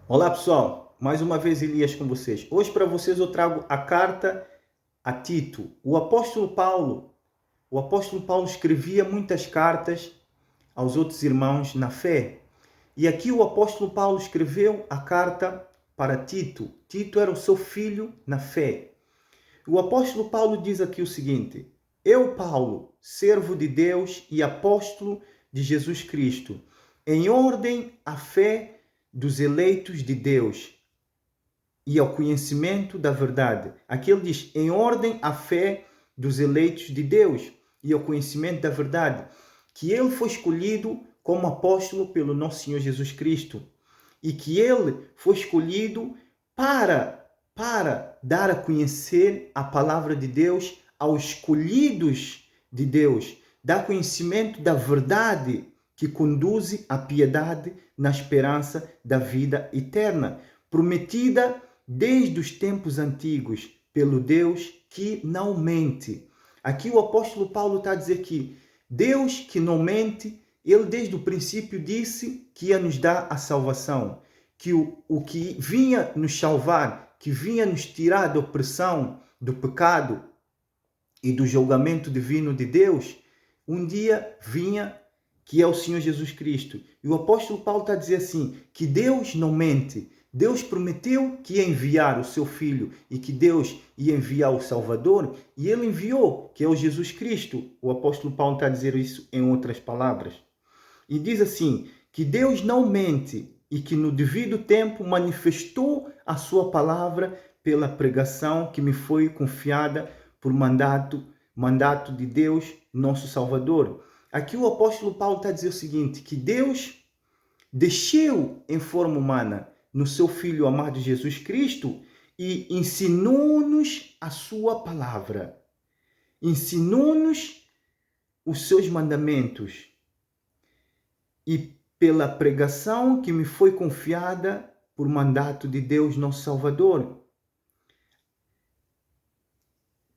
Olá pessoal, mais uma vez Elias com vocês. Hoje para vocês eu trago a carta a Tito. O apóstolo Paulo escrevia muitas cartas aos outros irmãos na fé. E aqui o apóstolo Paulo escreveu a carta para Tito. Tito era o seu filho na fé. O apóstolo Paulo diz aqui o seguinte: Eu, Paulo, servo de Deus e apóstolo de Jesus Cristo, em ordem à fé dos eleitos de Deus e ao conhecimento da verdade. Aqui ele diz, em ordem à fé dos eleitos de Deus e ao conhecimento da verdade, que ele foi escolhido como apóstolo pelo nosso Senhor Jesus Cristo e que ele foi escolhido para dar a conhecer a palavra de Deus aos escolhidos de Deus, dar conhecimento da verdade que conduz à piedade na esperança da vida eterna, prometida desde os tempos antigos pelo Deus que não mente. Aqui o apóstolo Paulo está a dizer que Deus que não mente, ele desde o princípio disse que ia nos dar a salvação, que o que vinha nos salvar, que vinha nos tirar da opressão, do pecado e do julgamento divino de Deus, um dia vinha, que é o Senhor Jesus Cristo. E o apóstolo Paulo está a dizer assim, que Deus não mente. Deus prometeu que ia enviar o seu Filho e que Deus ia enviar o Salvador, e ele enviou, que é o Jesus Cristo. O apóstolo Paulo está a dizer isso em outras palavras. E diz assim, que Deus não mente e que no devido tempo manifestou a sua palavra pela pregação que me foi confiada por mandato de Deus, nosso Salvador. Aqui o apóstolo Paulo está a dizer o seguinte, que Deus desceu em forma humana no seu Filho amado Jesus Cristo e ensinou-nos a sua palavra. Ensinou-nos os seus mandamentos. E pela pregação que me foi confiada por mandato de Deus, nosso Salvador.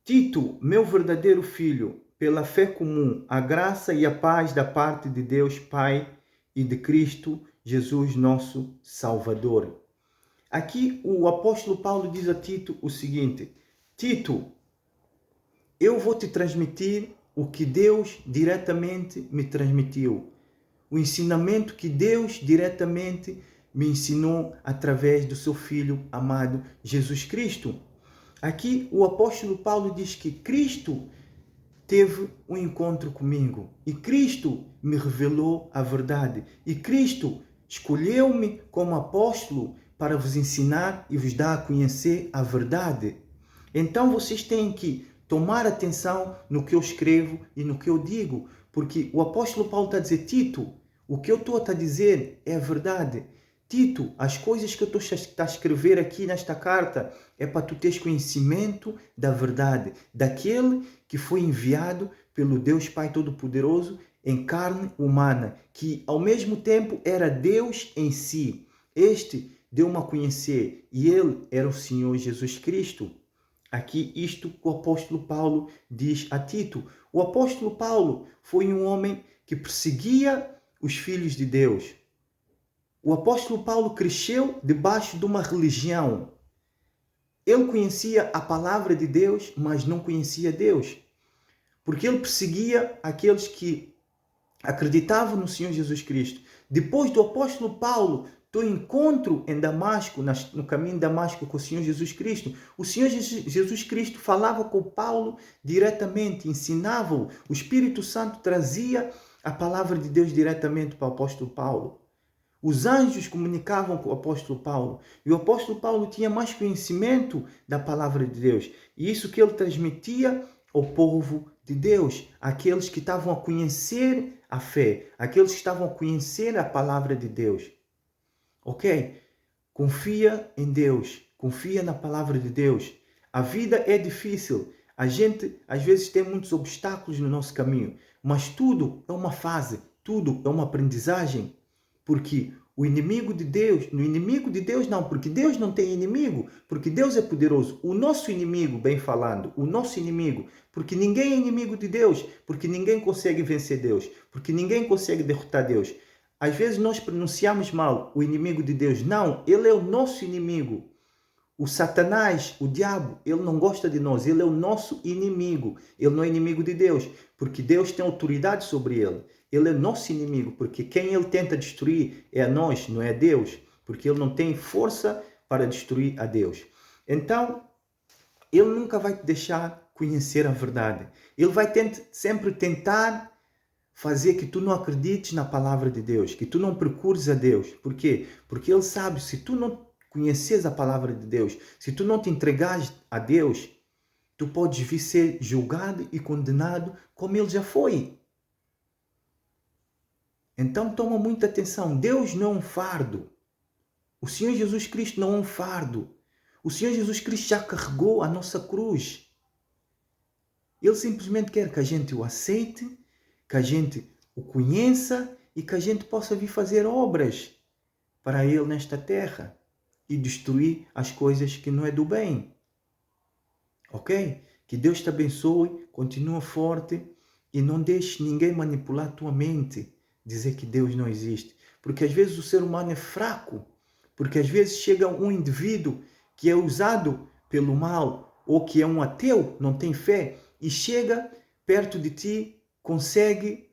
Tito, meu verdadeiro filho, pela fé comum, a graça e a paz da parte de Deus Pai e de Cristo Jesus, nosso Salvador. Aqui o apóstolo Paulo diz a Tito o seguinte: Tito, eu vou te transmitir o que Deus diretamente me transmitiu. O ensinamento que Deus diretamente me ensinou através do seu Filho amado Jesus Cristo. Aqui o apóstolo Paulo diz que Cristo teve um encontro comigo e Cristo me revelou a verdade e Cristo escolheu-me como apóstolo para vos ensinar e vos dar a conhecer a verdade. Então vocês têm que tomar atenção no que eu escrevo e no que eu digo, porque o apóstolo Paulo está a dizer, Tito, o que eu estou a dizer é a verdade. Tito, as coisas que eu estou a escrever aqui nesta carta é para tu teres conhecimento da verdade, daquele que foi enviado pelo Deus Pai Todo-Poderoso em carne humana, que ao mesmo tempo era Deus em si. Este deu-me a conhecer e ele era o Senhor Jesus Cristo. Aqui isto que o apóstolo Paulo diz a Tito. O apóstolo Paulo foi um homem que perseguia os filhos de Deus. O apóstolo Paulo cresceu debaixo de uma religião. Ele conhecia a palavra de Deus, mas não conhecia Deus. Porque ele perseguia aqueles que acreditavam no Senhor Jesus Cristo. Depois do apóstolo Paulo do encontro em Damasco, no caminho de Damasco com o Senhor Jesus Cristo, o Senhor Jesus Cristo falava com Paulo diretamente, ensinava-o. O Espírito Santo trazia a palavra de Deus diretamente para o apóstolo Paulo. Os anjos comunicavam com o apóstolo Paulo. E o apóstolo Paulo tinha mais conhecimento da palavra de Deus. E isso que ele transmitia ao povo de Deus, aqueles que estavam a conhecer a fé, aqueles que estavam a conhecer a palavra de Deus. Ok? Confia em Deus, confia na palavra de Deus. A vida é difícil, a gente às vezes tem muitos obstáculos no nosso caminho, mas tudo é uma fase, tudo é uma aprendizagem, porque o inimigo de Deus, no inimigo de Deus não, porque Deus não tem inimigo, porque Deus é poderoso. O nosso inimigo, bem falando, o nosso inimigo, porque ninguém é inimigo de Deus, porque ninguém consegue vencer Deus, porque ninguém consegue derrotar Deus. Às vezes nós pronunciamos mal o inimigo de Deus. Não, ele é o nosso inimigo. O Satanás, o diabo, ele não gosta de nós, ele é o nosso inimigo. Ele não é inimigo de Deus, porque Deus tem autoridade sobre ele. Ele é nosso inimigo, porque quem ele tenta destruir é a nós, não é a Deus, porque ele não tem força para destruir a Deus. Então, ele nunca vai te deixar conhecer a verdade. Ele vai sempre tentar fazer que tu não acredites na palavra de Deus, que tu não procures a Deus. Por quê? Porque ele sabe, se tu não conheces a palavra de Deus, se tu não te entregares a Deus, tu podes vir ser julgado e condenado como ele já foi. Então toma muita atenção. Deus não é um fardo. O Senhor Jesus Cristo não é um fardo. O Senhor Jesus Cristo já carregou a nossa cruz. Ele simplesmente quer que a gente o aceite, que a gente o conheça e que a gente possa vir fazer obras para Ele nesta terra e destruir as coisas que não é do bem. Ok? Que Deus te abençoe, continua forte e não deixe ninguém manipular a tua mente, dizer que Deus não existe. Porque às vezes o ser humano é fraco, porque às vezes chega um indivíduo que é usado pelo mal ou que é um ateu, não tem fé, e chega perto de ti, consegue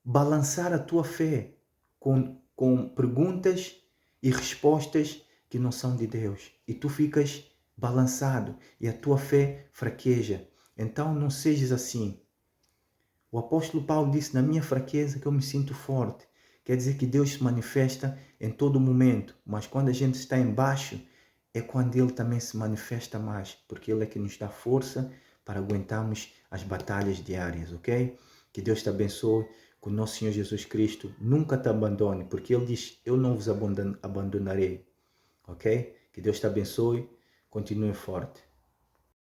balançar a tua fé com perguntas e respostas que não são de Deus. E tu ficas balançado e a tua fé fraqueja. Então não sejas assim. O apóstolo Paulo disse, na minha fraqueza que eu me sinto forte. Quer dizer que Deus se manifesta em todo momento, mas quando a gente está embaixo, é quando Ele também se manifesta mais, porque Ele é que nos dá força para aguentarmos as batalhas diárias, ok? Que Deus te abençoe, que o nosso Senhor Jesus Cristo nunca te abandone, porque Ele diz, eu não vos abandonarei, ok? Que Deus te abençoe, continue forte.